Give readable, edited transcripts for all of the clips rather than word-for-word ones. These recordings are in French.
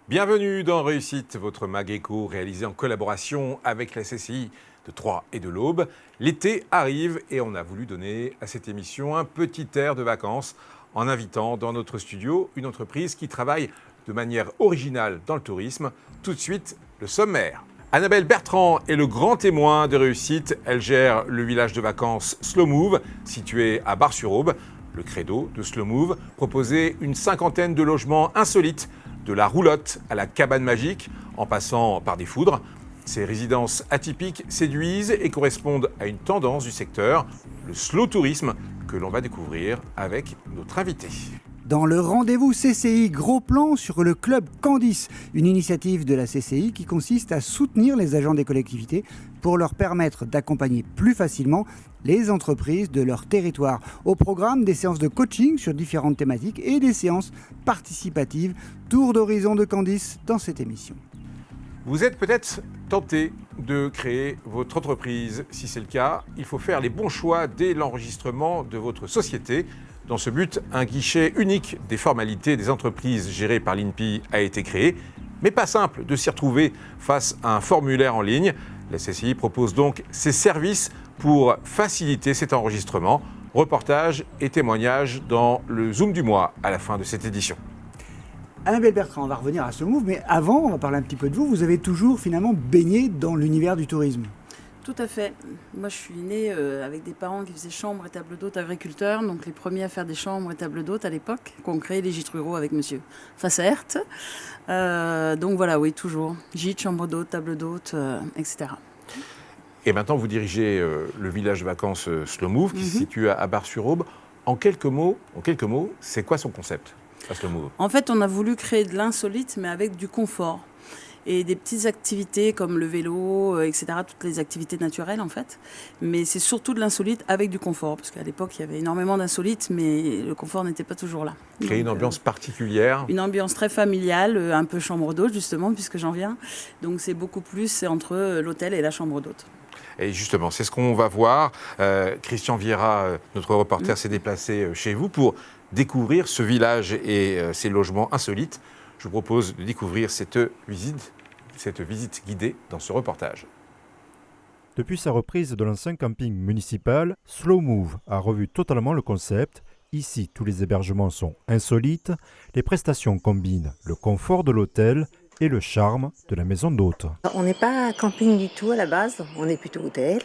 Bienvenue dans Réussite, votre mag éco réalisé en collaboration avec la CCI de Troyes et de l'Aube. L'été arrive et on a voulu donner à cette émission un petit air de vacances en invitant dans notre studio une entreprise qui travaille de manière originale dans le tourisme. Tout de suite, le sommaire. Annabelle Bertrand est le grand témoin de Réussite. Elle gère le village de vacances Slow Move, situé à Bar-sur-Aube. Le credo de Slow Move, proposer une cinquantaine de logements insolites, de la roulotte à la cabane magique, en passant par des foudres. Ces résidences atypiques séduisent et correspondent à une tendance du secteur, le slow tourisme, que l'on va découvrir avec notre invité. Dans le rendez-vous CCI, gros plan sur le club Candice, une initiative de la CCI qui consiste à soutenir les agents des collectivités pour leur permettre d'accompagner plus facilement les entreprises de leur territoire. Au programme, des séances de coaching sur différentes thématiques et des séances participatives. Tour d'horizon de Candice dans cette émission. Vous êtes peut-être tenté de créer votre entreprise. Si c'est le cas, il faut faire les bons choix dès l'enregistrement de votre société. Dans ce but, un guichet unique des formalités des entreprises gérées par l'INPI a été créé, mais pas simple de s'y retrouver face à un formulaire en ligne. La CCI propose donc ses services pour faciliter cet enregistrement. Reportage et témoignages dans le Zoom du mois à la fin de cette édition. Annabelle Bertrand, on va revenir à ce move, mais avant, on va parler un petit peu de vous. Vous avez toujours finalement baigné dans l'univers du tourisme. Tout à fait. Moi, je suis née avec des parents qui faisaient chambres et tables d'hôtes agriculteurs, donc les premiers à faire des chambres et tables d'hôtes à l'époque, qu'on créé les gîtes ruraux avec monsieur Fassert. Donc voilà, oui, toujours. Gîtes, chambres d'hôtes, tables d'hôtes, etc. Et maintenant, vous dirigez le village de vacances Slow Move, qui se situe à Bar-sur-Aube. En quelques mots, c'est quoi son concept à Slow Move ? En fait, on a voulu créer de l'insolite, mais avec du confort. Et des petites activités comme le vélo, etc., toutes les activités naturelles en fait. Mais c'est surtout de l'insolite avec du confort, parce qu'à l'époque, il y avait énormément d'insolites, mais le confort n'était pas toujours là. Créer une ambiance particulière. Une ambiance très familiale, un peu chambre d'hôte justement, puisque j'en viens. Donc c'est beaucoup plus, c'est entre l'hôtel et la chambre d'hôte. Et justement, c'est ce qu'on va voir. Christian Vieira, notre reporter, s'est déplacé chez vous pour découvrir ce village et ses logements insolites. Je vous propose de découvrir cette visite guidée dans ce reportage. Depuis sa reprise de l'ancien camping municipal, Slow Move a revu totalement le concept. Ici, tous les hébergements sont insolites. Les prestations combinent le confort de l'hôtel et le charme de la maison d'hôte. On n'est pas camping du tout à la base, on est plutôt hôtel.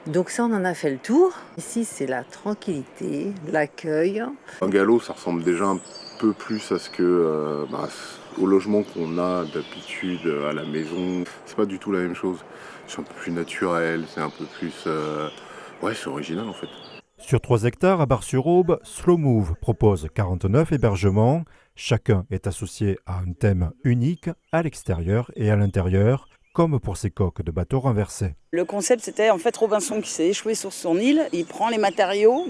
Donc ça, on en a fait le tour. Ici, c'est la tranquillité, l'accueil. Un galop, ça ressemble déjà un peu plus à ce que au logement qu'on a d'habitude à la maison. C'est pas du tout la même chose. C'est un peu plus naturel, c'est un peu plus... c'est original en fait. Sur 3 hectares à Bar-sur-Aube, Slow Move propose 49 hébergements. Chacun est associé à un thème unique à l'extérieur et à l'intérieur, comme pour ces coques de bateaux renversés. Le concept, c'était en fait Robinson qui s'est échoué sur son île. Il prend les matériaux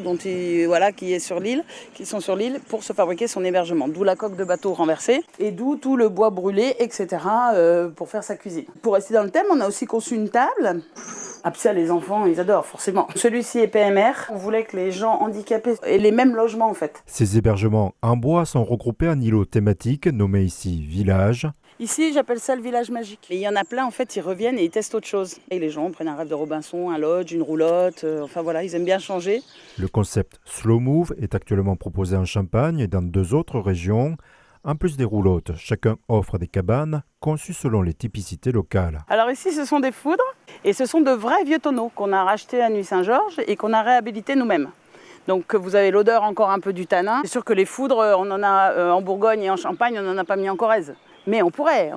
qui sont sur l'île pour se fabriquer son hébergement. D'où la coque de bateau renversée et d'où tout le bois brûlé, etc. Pour faire sa cuisine. Pour rester dans le thème, on a aussi conçu une table. Ah, puis ça, les enfants, ils adorent, forcément. Celui-ci est PMR. On voulait que les gens handicapés aient les mêmes logements, en fait. Ces hébergements en bois sont regroupés en îlots thématiques, nommés ici village. Ici, j'appelle ça le village magique. Et il y en a plein, en fait, ils reviennent et ils testent autre chose. Et les gens prennent un rêve de Robinson, un lodge, une roulotte. Ils aiment bien changer. Le concept Slow Move est actuellement proposé en Champagne et dans 2 autres régions. En plus des roulottes, chacun offre des cabanes conçues selon les typicités locales. Alors ici, ce sont des foudres et ce sont de vrais vieux tonneaux qu'on a rachetés à Nuit-Saint-Georges et qu'on a réhabilités nous-mêmes. Donc vous avez l'odeur encore un peu du tanin. C'est sûr que les foudres, on en a en Bourgogne et en Champagne, on n'en a pas mis en Corrèze. Mais on pourrait.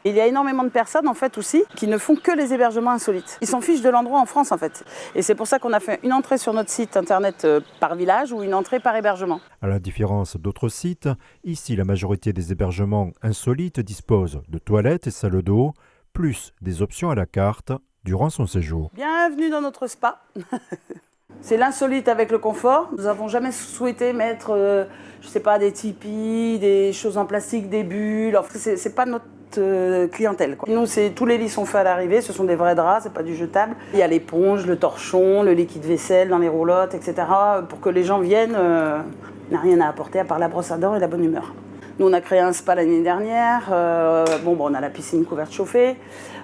Il y a énormément de personnes en fait aussi qui ne font que les hébergements insolites. Ils s'en fichent de l'endroit en France en fait. Et c'est pour ça qu'on a fait une entrée sur notre site internet par village ou une entrée par hébergement. À la différence d'autres sites, ici la majorité des hébergements insolites disposent de toilettes et salles d'eau, plus des options à la carte durant son séjour. Bienvenue dans notre spa. C'est l'insolite avec le confort. Nous n'avons jamais souhaité mettre, des tipis, des choses en plastique, des bulles. C'est pas notre clientèle, quoi. Nous, tous les lits sont faits à l'arrivée, ce sont des vrais draps, c'est pas du jetable. Il y a l'éponge, le torchon, le liquide vaisselle dans les roulottes, etc. Pour que les gens viennent, n'a rien à apporter à part la brosse à dents et la bonne humeur. Nous, on a créé un spa l'année dernière. On a la piscine couverte chauffée.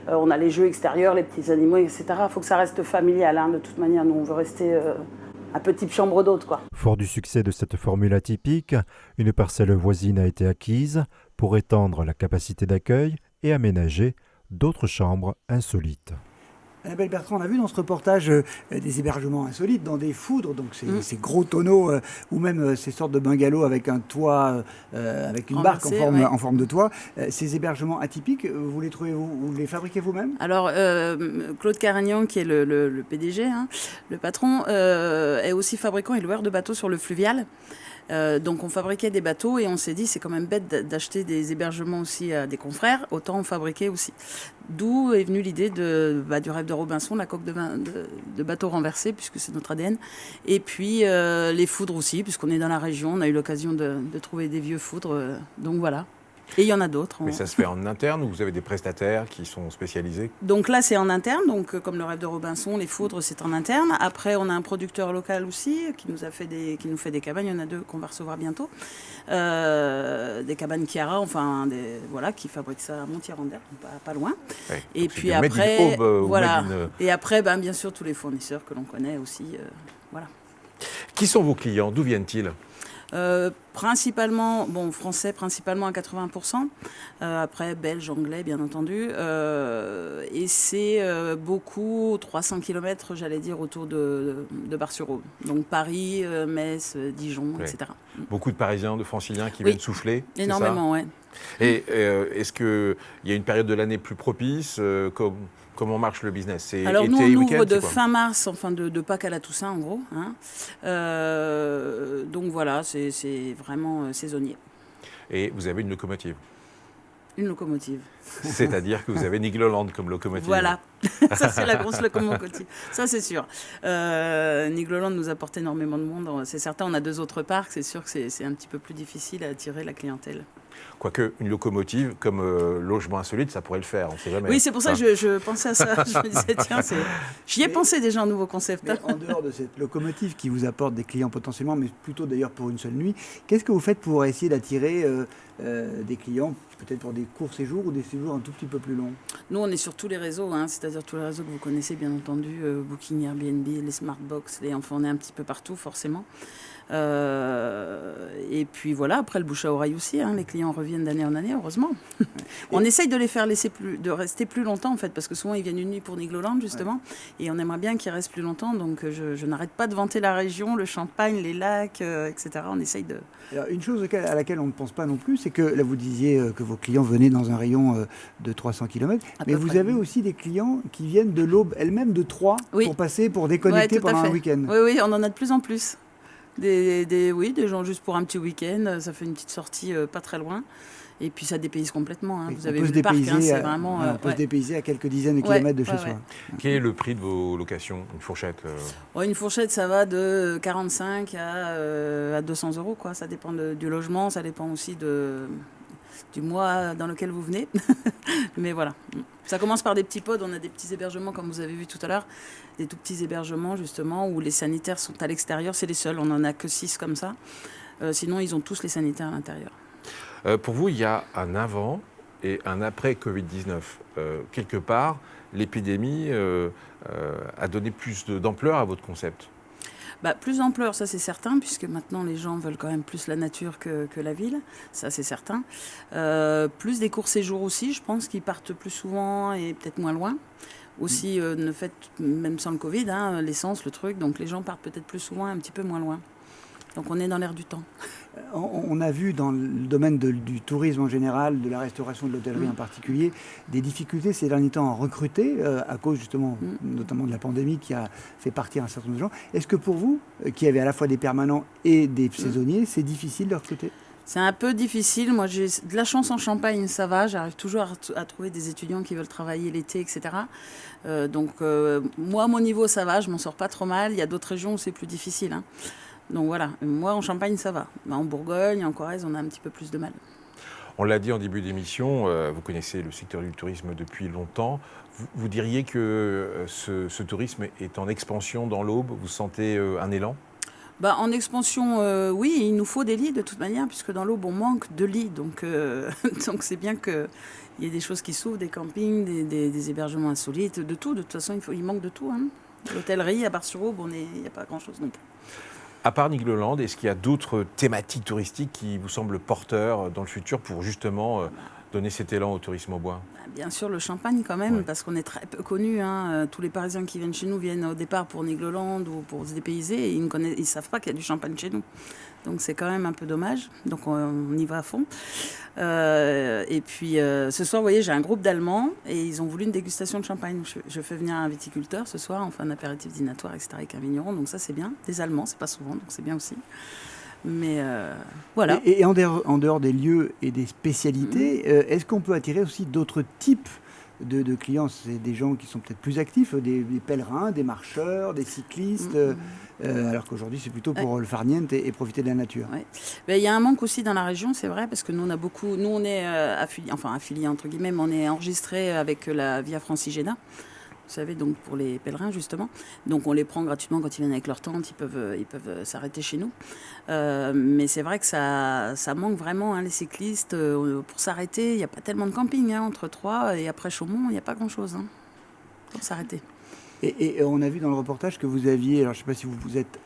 On a les jeux extérieurs, les petits animaux, etc. Il faut que ça reste familial. Hein. De toute manière, nous, on veut rester un petit chambre d'hôte, quoi. Fort du succès de cette formule atypique, une parcelle voisine a été acquise pour étendre la capacité d'accueil et aménager d'autres chambres insolites. Annabelle Bertrand, on a vu dans ce reportage des hébergements insolites dans des foudres, donc ces gros tonneaux ou même ces sortes de bungalows avec un toit, avec une barque en forme de toit. Ces hébergements atypiques, vous les trouvez, vous les fabriquez vous-même? Alors, Claude Carignan, qui est le PDG, hein, le patron, est aussi fabricant et loueur de bateaux sur le fluvial. Donc on fabriquait des bateaux et on s'est dit c'est quand même bête d'acheter des hébergements aussi à des confrères, autant en fabriquer aussi. D'où est venue l'idée du rêve de Robinson, la coque de bateau renversé, puisque c'est notre ADN. Et puis les foudres aussi, puisqu'on est dans la région, on a eu l'occasion de trouver des vieux foudres. Donc voilà. Et il y en a d'autres. Mais ça se fait en interne ou vous avez des prestataires qui sont spécialisés? Donc là, c'est en interne. Donc, comme le rêve de Robinson, les foudres, c'est en interne. Après, on a un producteur local aussi qui nous fait des cabanes. Il y en a 2 qu'on va recevoir bientôt. Des cabanes Chiara, qui fabriquent ça à Montier-en-Der, pas loin. Ouais, et puis après, voilà. Et après, bien sûr, tous les fournisseurs que l'on connaît aussi. Voilà. Qui sont vos clients? D'où viennent-ils? Principalement, français principalement à 80%, après belge, anglais bien entendu, et c'est beaucoup 300 km j'allais dire autour de Bar-sur-Aube, donc Paris, Metz, Dijon, ouais. etc. Beaucoup de Parisiens, de Franciliens qui viennent souffler? Énormément, oui. Et est-ce qu'il y a une période de l'année plus propice? Comment marche le business? C'est Alors été, nous, on ouvre week-end, de fin mars, de Pâques à la Toussaint, en gros. Hein. Donc voilà, c'est vraiment saisonnier. Et vous avez une locomotive? Une locomotive. C'est-à-dire que vous avez Nigloland comme locomotive? Voilà, ça c'est la grosse locomotive, ça c'est sûr. Nigloland nous apporte énormément de monde, c'est certain. On a 2 autres parcs, c'est sûr que c'est un petit peu plus difficile à attirer la clientèle. Quoique une locomotive comme logement insolite, ça pourrait le faire, on ne sait jamais. Oui, c'est pour ça que je pensais à ça. Je me disais, tiens, j'y ai pensé déjà, un nouveau concept. Mais en dehors de cette locomotive qui vous apporte des clients potentiellement, mais plutôt d'ailleurs pour une seule nuit, qu'est-ce que vous faites pour essayer d'attirer des clients, peut-être pour des courts séjours ou des séjours un tout petit peu plus longs? Nous, on est sur tous les réseaux, hein, c'est-à-dire tous les réseaux que vous connaissez, bien entendu, Booking, Airbnb, les Smartbox, on est un petit peu partout, forcément. Et puis voilà, après le bouche à oreille aussi, hein, les clients reviennent d'année en année, heureusement. On essaye de les faire de rester plus longtemps en fait, parce que souvent ils viennent une nuit pour Nigloland justement, et on aimerait bien qu'ils restent plus longtemps, donc je n'arrête pas de vanter la région, le champagne, les lacs, etc. On essaye de... Alors, une chose à laquelle on ne pense pas non plus, c'est que là vous disiez que vos clients venaient dans un rayon de 300 km, mais vous avez aussi des clients qui viennent de l'Aube elle-même, de Troyes, pour déconnecter pendant un week-end. Oui, on en a de plus en plus. Des gens juste pour un petit week-end, ça fait une petite sortie pas très loin. Et puis ça dépayse complètement. Hein. Vous avez vu le parc, hein, c'est vraiment... on peut se dépayser à quelques dizaines de kilomètres de chez soi. Quel est le prix de vos locations? Une fourchette Une fourchette, ça va de 45 à 200 €. Quoi. Ça dépend du logement, ça dépend aussi du mois dans lequel vous venez. Mais voilà. Ça commence par des petits pods. On a des petits hébergements, comme vous avez vu tout à l'heure. Des tout petits hébergements, justement, où les sanitaires sont à l'extérieur. C'est les seuls. On n'en a que 6 comme ça. Sinon, ils ont tous les sanitaires à l'intérieur. Pour vous, il y a un avant et un après Covid-19. Quelque part, l'épidémie a donné plus d'ampleur à votre concept? Plus d'ampleur, ça c'est certain, puisque maintenant les gens veulent quand même plus la nature que la ville, ça c'est certain. Plus des courts séjours aussi, je pense qu'ils partent plus souvent et peut-être moins loin. Aussi, le fait, même sans le Covid, hein, l'essence, le truc, donc les gens partent peut-être plus souvent, un petit peu moins loin. Donc on est dans l'air du temps. On a vu dans le domaine du tourisme en général, de la restauration, de l'hôtellerie en particulier, des difficultés ces derniers temps à recruter, à cause justement, notamment de la pandémie qui a fait partir un certain nombre de gens. Est-ce que pour vous, qui avez à la fois des permanents et des saisonniers, c'est difficile de recruter? C'est un peu difficile. Moi, j'ai de la chance en Champagne, ça va. J'arrive toujours à trouver des étudiants qui veulent travailler l'été, etc. Moi, à mon niveau, ça va. Je m'en sors pas trop mal. Il y a d'autres régions où c'est plus difficile. Hein. Donc voilà, moi en Champagne ça va. En Bourgogne, en Corrèze, on a un petit peu plus de mal. On l'a dit en début d'émission, vous connaissez le secteur du tourisme depuis longtemps. Vous diriez que ce tourisme est en expansion dans l'Aube? Vous sentez un élan? En expansion, oui, il nous faut des lits de toute manière, puisque dans l'Aube, on manque de lits. Donc, donc c'est bien qu'il y ait des choses qui s'ouvrent, des campings, des hébergements insolites, de tout. De toute façon, il manque de tout. Hein. L'hôtellerie, à Bar-sur-Aube, il n'y a pas grand-chose non plus. À part Nigloland, est-ce qu'il y a d'autres thématiques touristiques qui vous semblent porteurs dans le futur pour justement donner cet élan au tourisme au bois? Bien sûr, le champagne quand même, Ouais. parce qu'on est très peu connus. Hein. Tous les Parisiens qui viennent chez nous viennent au départ pour Nigloland ou pour se dépayser et ils ne savent pas qu'il y a du champagne chez nous. Donc c'est quand même un peu dommage. Donc on y va à fond. Et puis ce soir, vous voyez, j'ai un groupe d'Allemands et ils ont voulu une dégustation de champagne. Je fais venir un viticulteur ce soir, on fait un apéritif dînatoire, etc. avec un vigneron. Donc ça c'est bien. Des Allemands, c'est pas souvent, donc c'est bien aussi. Mais voilà. Et en dehors des lieux et des spécialités, est-ce qu'on peut attirer aussi d'autres types de clients? C'est des gens qui sont peut-être plus actifs, des pèlerins, des marcheurs, des cyclistes, alors qu'aujourd'hui c'est plutôt pour le farniente et profiter de la nature. Ouais. Il y a un manque aussi dans la région, c'est vrai, parce que nous on est affiliés entre guillemets, mais on est enregistré avec la Via Francigena. Vous savez, donc pour les pèlerins justement. Donc on les prend gratuitement quand ils viennent avec leur tente, ils peuvent s'arrêter chez nous. Mais c'est vrai que ça manque vraiment, hein, les cyclistes. Pour s'arrêter, il n'y a pas tellement de camping, hein, entre Troyes et après Chaumont, il n'y a pas grand-chose, hein, pour s'arrêter. Et on a vu dans le reportage que vous aviez, alors je ne sais pas si vous êtes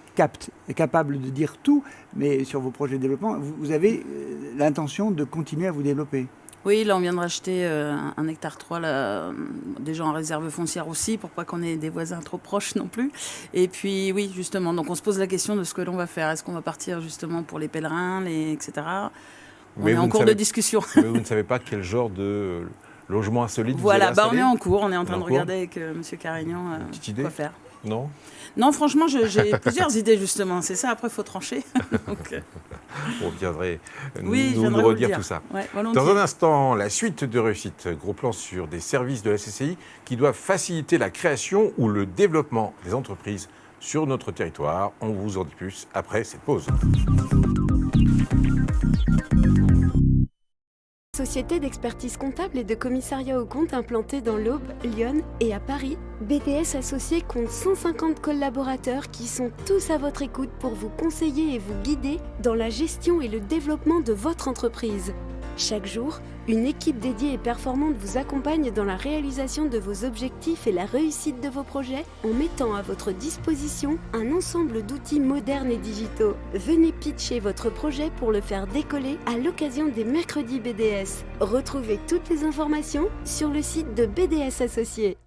capable de dire tout, mais sur vos projets de développement, vous avez l'intention de continuer à vous développer. Oui, là on vient de racheter 1 hectare 3, là, déjà en réserve foncière aussi, pour pas qu'on ait des voisins trop proches non plus. Et puis oui, justement, donc on se pose la question de ce que l'on va faire. Est-ce qu'on va partir justement pour les pèlerins, etc. On est en cours de discussion. Mais vous ne savez pas quel genre de logement insolite Voilà, vous allez on est installer? en cours, on est en train En de cours. regarder avec M. Carignan Petite idée? quoi faire. Non? Non, franchement, j'ai plusieurs idées justement, c'est ça, après il faut trancher. Donc, Vous viendrez oui, je nous viendrai vous le redire dire. tout ça. Ouais, volontiers. Dans un instant, la suite de Réussite. Gros plan sur des services de la CCI qui doivent faciliter la création ou le développement des entreprises sur notre territoire. On vous en dit plus après cette pause. Société d'expertise comptable et de commissariat aux comptes implantée dans l'Aube, Lyon et à Paris, BDS Associés compte 150 collaborateurs qui sont tous à votre écoute pour vous conseiller et vous guider dans la gestion et le développement de votre entreprise. Chaque jour, une équipe dédiée et performante vous accompagne dans la réalisation de vos objectifs et la réussite de vos projets en mettant à votre disposition un ensemble d'outils modernes et digitaux. Venez pitcher votre projet pour le faire décoller à l'occasion des mercredis BDS. Retrouvez toutes les informations sur le site de BDS Associés.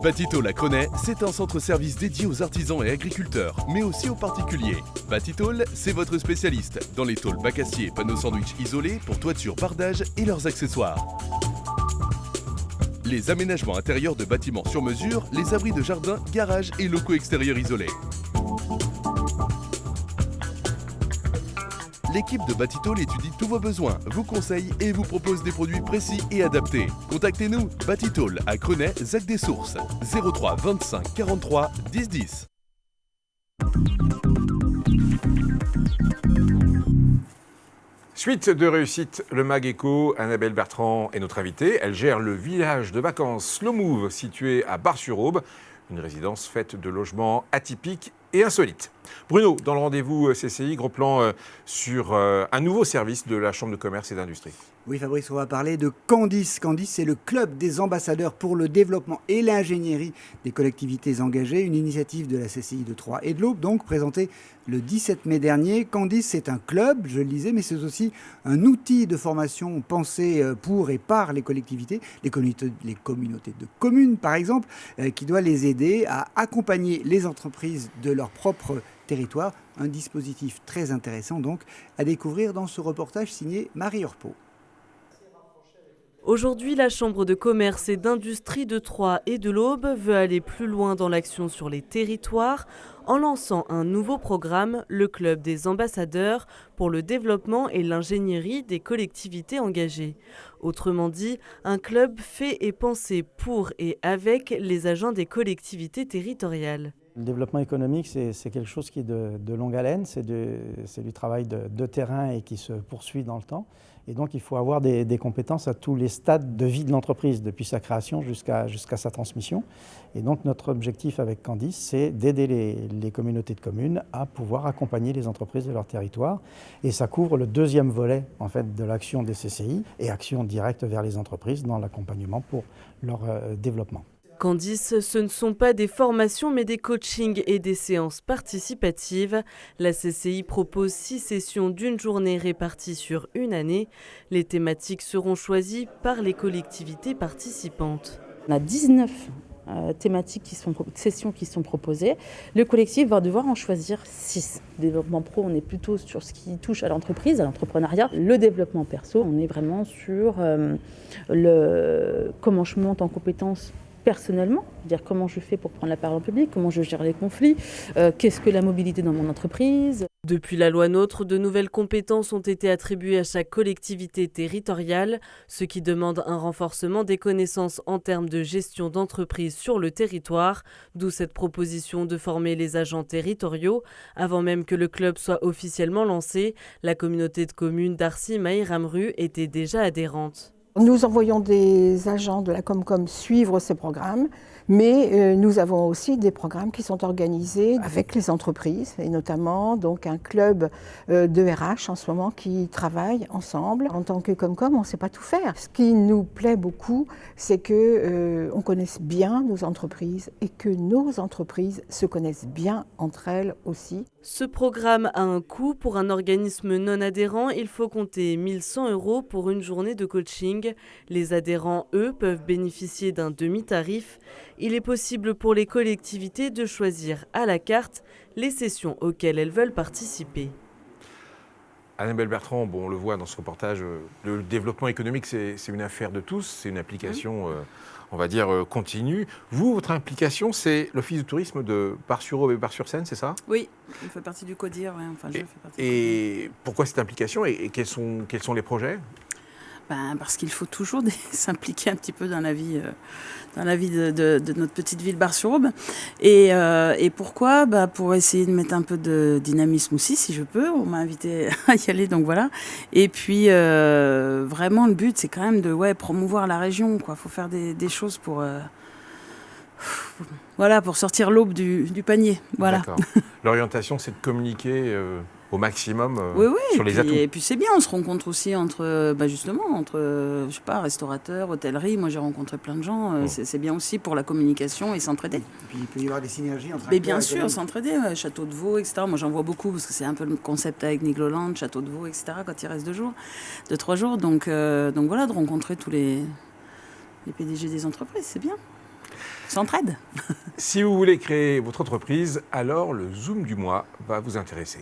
Batitol à Crenay, c'est un centre-service dédié aux artisans et agriculteurs, mais aussi aux particuliers. Batitol, c'est votre spécialiste dans les tôles bac acier et panneaux sandwich isolés pour toiture, bardage et leurs accessoires. Les aménagements intérieurs de bâtiments sur mesure, les abris de jardin, garages et locaux extérieurs isolés. L'équipe de Batitol étudie tous vos besoins, vous conseille et vous propose des produits précis et adaptés. Contactez-nous, Batitol à Crenay, Zac des Sources, 03 25 43 10 10. Suite de Réussite, le Mag Eco, Annabelle Bertrand est notre invitée. Elle gère le village de vacances Slow Move situé à Bar-sur-Aube, une résidence faite de logements atypiques et insolites. Bruno, dans le rendez-vous CCI, gros plan sur un nouveau service de la Chambre de commerce et d'industrie. Oui Fabrice, on va parler de Candice. Candice, c'est le club des ambassadeurs pour le développement et l'ingénierie des collectivités engagées, une initiative de la CCI de Troyes et de l'Aube, donc présentée le 17 mai dernier. Candice, c'est un club, je le disais, mais c'est aussi un outil de formation pensé pour et par les collectivités, les communautés de communes par exemple, qui doit les aider à accompagner les entreprises de leur propre territoire. Un dispositif très intéressant donc à découvrir dans ce reportage signé Marie Urpeau. Aujourd'hui, la Chambre de commerce et d'industrie de Troyes et de l'Aube veut aller plus loin dans l'action sur les territoires en lançant un nouveau programme, le Club des ambassadeurs, pour le développement et l'ingénierie des collectivités engagées. Autrement dit, un club fait et pensé pour et avec les agents des collectivités territoriales. Le développement économique, c'est quelque chose qui est de longue haleine, c'est du travail de terrain et qui se poursuit dans le temps. Et donc, il faut avoir des compétences à tous les stades de vie de l'entreprise, depuis sa création jusqu'à sa transmission. Et donc, notre objectif avec Candice, c'est d'aider les communautés de communes à pouvoir accompagner les entreprises de leur territoire. Et ça couvre le deuxième volet en fait, de l'action des CCI et action directe vers les entreprises dans l'accompagnement pour leur développement. Candice, ce ne sont pas des formations mais des coachings et des séances participatives. La CCI propose 6 sessions d'une journée réparties sur une année. Les thématiques seront choisies par les collectivités participantes. On a 19 sessions qui sont proposées. Le collectif va devoir en choisir 6. Développement pro, on est plutôt sur ce qui touche à l'entreprise, à l'entrepreneuriat. Le développement perso, on est vraiment sur comment je monte en compétences personnellement, dire comment je fais pour prendre la parole en public, comment je gère les conflits, qu'est-ce que la mobilité dans mon entreprise. Depuis la loi NOTRe, de nouvelles compétences ont été attribuées à chaque collectivité territoriale, ce qui demande un renforcement des connaissances en termes de gestion d'entreprise sur le territoire, d'où cette proposition de former les agents territoriaux. Avant même que le club soit officiellement lancé, la communauté de communes d'Arcy-Maï-Ramru était déjà adhérente. Nous envoyons des agents de la Comcom suivre ces programmes, mais nous avons aussi des programmes qui sont organisés avec les entreprises, et notamment donc un club de RH en ce moment qui travaille ensemble. En tant que Comcom, on ne sait pas tout faire. Ce qui nous plaît beaucoup, c'est qu'on connaisse bien nos entreprises et que nos entreprises se connaissent bien entre elles aussi. Ce programme a un coût. Pour un organisme non adhérent, il faut compter 1 100 € pour une journée de coaching. Les adhérents, eux, peuvent bénéficier d'un demi-tarif. Il est possible pour les collectivités de choisir à la carte les sessions auxquelles elles veulent participer. Annabelle Bertrand, bon, on le voit dans ce reportage, le développement économique, c'est une affaire de tous, c'est une application, on va dire, continue. Vous, votre implication, c'est l'Office du tourisme de Bar-sur-Aube et Bar-sur-Seine, c'est ça? Oui, il fait partie du CODIR. Ouais. Enfin, je fais partie et pourquoi cette implication et quels sont les projets? Parce qu'il faut toujours s'impliquer un petit peu dans la vie de notre petite ville Bar-sur-Aube. Et pourquoi? Pour essayer de mettre un peu de dynamisme aussi, si je peux. On m'a invité à y aller, donc voilà. Et puis, vraiment, le but, c'est quand même de promouvoir la région. Il faut faire des choses pour sortir l'aube du panier. Voilà. D'accord. L'orientation, c'est de communiquer au maximum sur les atouts. Et puis c'est bien, on se rencontre aussi entre restaurateurs, hôtellerie. Moi j'ai rencontré plein de gens, c'est bien aussi pour la communication et s'entraider. Et puis il peut y avoir des synergies entre Mais bien sûr, s'entraider, Château de Vaux, etc. Moi j'en vois beaucoup parce que c'est un peu le concept avec Nigloland, Château de Vaux, etc. quand il reste 2-3 jours. Donc voilà, de rencontrer tous les PDG des entreprises, c'est bien. S'entraide. Si vous voulez créer votre entreprise, alors le Zoom du mois va vous intéresser.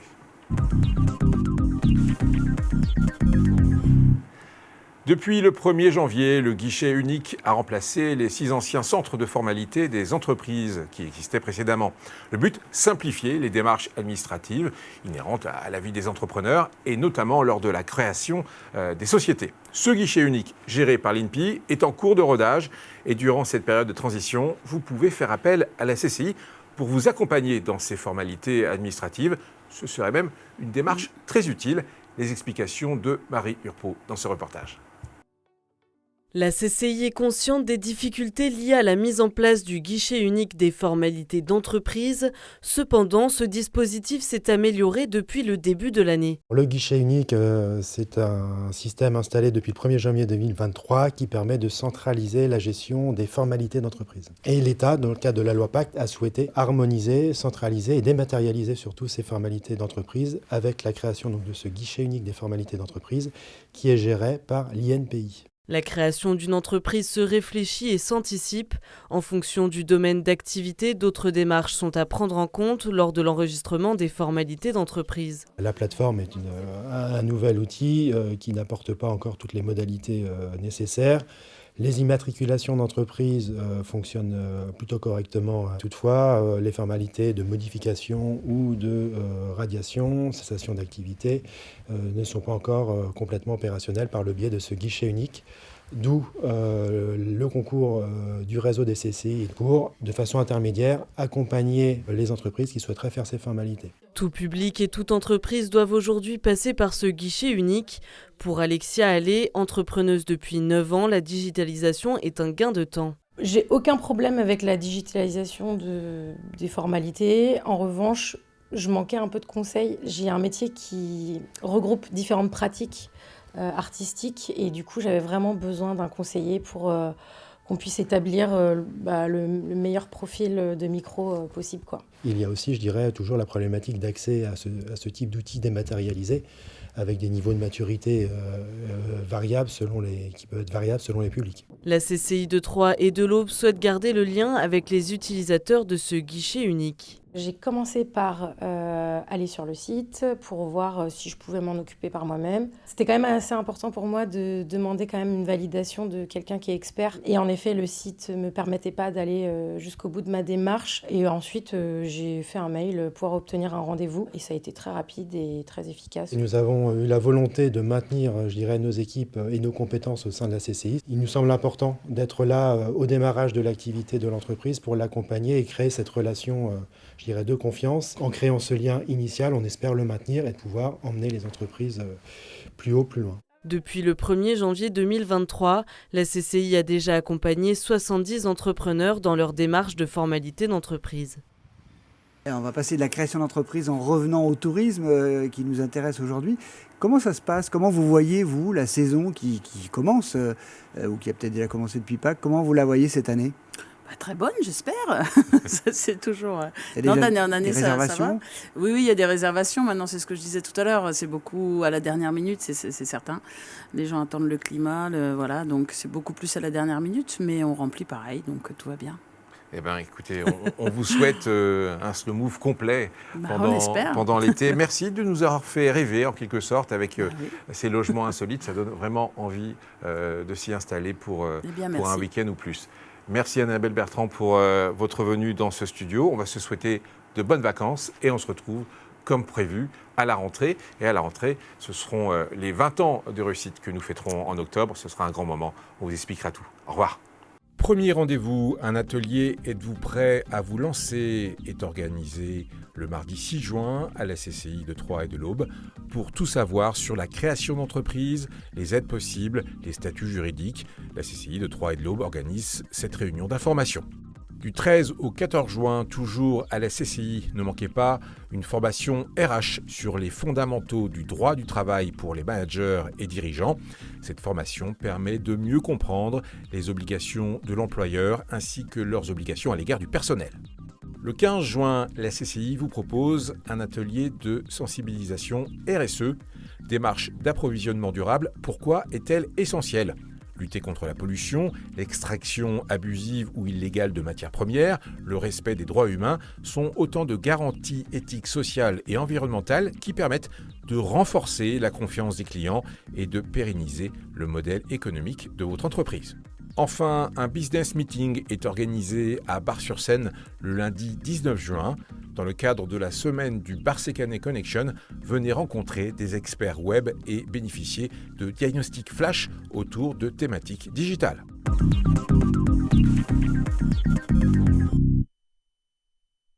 Depuis le 1er janvier, le guichet unique a remplacé les 6 anciens centres de formalité des entreprises qui existaient précédemment. Le but, simplifier les démarches administratives inhérentes à la vie des entrepreneurs et notamment lors de la création des sociétés. Ce guichet unique, géré par l'INPI, est en cours de rodage et durant cette période de transition, vous pouvez faire appel à la CCI pour vous accompagner dans ces formalités administratives. Ce serait même une démarche très utile. Les explications de Marie Urpeau dans ce reportage. La CCI est consciente des difficultés liées à la mise en place du guichet unique des formalités d'entreprise. Cependant, ce dispositif s'est amélioré depuis le début de l'année. Le guichet unique, c'est un système installé depuis le 1er janvier 2023 qui permet de centraliser la gestion des formalités d'entreprise. Et l'État, dans le cadre de la loi Pacte, a souhaité harmoniser, centraliser et dématérialiser surtout ces formalités d'entreprise avec la création donc, de ce guichet unique des formalités d'entreprise qui est géré par l'INPI. La création d'une entreprise se réfléchit et s'anticipe. En fonction du domaine d'activité, d'autres démarches sont à prendre en compte lors de l'enregistrement des formalités d'entreprise. La plateforme est un nouvel outil qui n'apporte pas encore toutes les modalités nécessaires. Les immatriculations d'entreprise fonctionnent plutôt correctement. Toutefois, les formalités de modification ou de radiation, cessation d'activité, ne sont pas encore complètement opérationnelles par le biais de ce guichet unique. D'où le concours du réseau des CCI pour, de façon intermédiaire, accompagner les entreprises qui souhaiteraient faire ces formalités. Tout public et toute entreprise doivent aujourd'hui passer par ce guichet unique. Pour Alexia Allais, entrepreneuse depuis 9 ans, la digitalisation est un gain de temps. J'ai aucun problème avec la digitalisation des formalités. En revanche, je manquais un peu de conseils. J'ai un métier qui regroupe différentes pratiques artistiques et du coup, j'avais vraiment besoin d'un conseiller pour qu'on puisse établir le meilleur profil de micro possible, quoi. Il y a aussi, je dirais, toujours la problématique d'accès à ce type d'outils dématérialisés avec des niveaux de maturité variables qui peuvent être variables selon les publics. La CCI de Troyes et de l'Aube souhaite garder le lien avec les utilisateurs de ce guichet unique. J'ai commencé par aller sur le site pour voir si je pouvais m'en occuper par moi-même. C'était quand même assez important pour moi de demander quand même une validation de quelqu'un qui est expert. Et en effet, le site ne me permettait pas d'aller jusqu'au bout de ma démarche. Et ensuite, j'ai fait un mail pour obtenir un rendez-vous. Et ça a été très rapide et très efficace. Et nous avons eu la volonté de maintenir, je dirais, nos équipes et nos compétences au sein de la CCI. Il nous semble important d'être là au démarrage de l'activité de l'entreprise pour l'accompagner et créer cette relation je dirais, de confiance. En créant ce lien initial, on espère le maintenir et de pouvoir emmener les entreprises plus haut, plus loin. Depuis le 1er janvier 2023, la CCI a déjà accompagné 70 entrepreneurs dans leur démarche de formalité d'entreprise. On va passer de la création d'entreprise en revenant au tourisme qui nous intéresse aujourd'hui. Comment ça se passe? Comment vous voyez, vous, la saison qui commence, ou qui a peut-être déjà commencé depuis Pâques? Comment vous la voyez cette année? Très bonne, j'espère. C'est toujours... d'année en année, ça va. Oui, il y a des réservations. Maintenant, c'est ce que je disais tout à l'heure. C'est beaucoup à la dernière minute, c'est certain. Les gens attendent le climat, voilà. Donc, c'est beaucoup plus à la dernière minute. Mais on remplit pareil, donc tout va bien. Eh bien, écoutez, on vous souhaite un slow move complet pendant l'été. Merci de nous avoir fait rêver, en quelque sorte, avec ces logements insolites. Ça donne vraiment envie de s'y installer pour un week-end ou plus. Merci Annabelle Bertrand pour votre venue dans ce studio. On va se souhaiter de bonnes vacances et on se retrouve comme prévu à la rentrée. Et à la rentrée, ce seront les 20 ans de réussite que nous fêterons en octobre. Ce sera un grand moment. On vous expliquera tout. Au revoir. Premier rendez-vous, un atelier « Êtes-vous prêt à vous lancer ?» est organisé le mardi 6 juin à la CCI de Troyes et de l'Aube pour tout savoir sur la création d'entreprise, les aides possibles, les statuts juridiques. La CCI de Troyes et de l'Aube organise cette réunion d'information. Du 13 au 14 juin, toujours à la CCI, ne manquez pas une formation RH sur les fondamentaux du droit du travail pour les managers et dirigeants. Cette formation permet de mieux comprendre les obligations de l'employeur ainsi que leurs obligations à l'égard du personnel. Le 15 juin, la CCI vous propose un atelier de sensibilisation RSE, démarche d'approvisionnement durable. Pourquoi est-elle essentielle ? Lutter contre la pollution, l'extraction abusive ou illégale de matières premières, le respect des droits humains sont autant de garanties éthiques, sociales et environnementales qui permettent de renforcer la confiance des clients et de pérenniser le modèle économique de votre entreprise. Enfin, un business meeting est organisé à Bar-sur-Seine le lundi 19 juin. Dans le cadre de la semaine du Barsécanet Connection, venez rencontrer des experts web et bénéficier de diagnostics flash autour de thématiques digitales.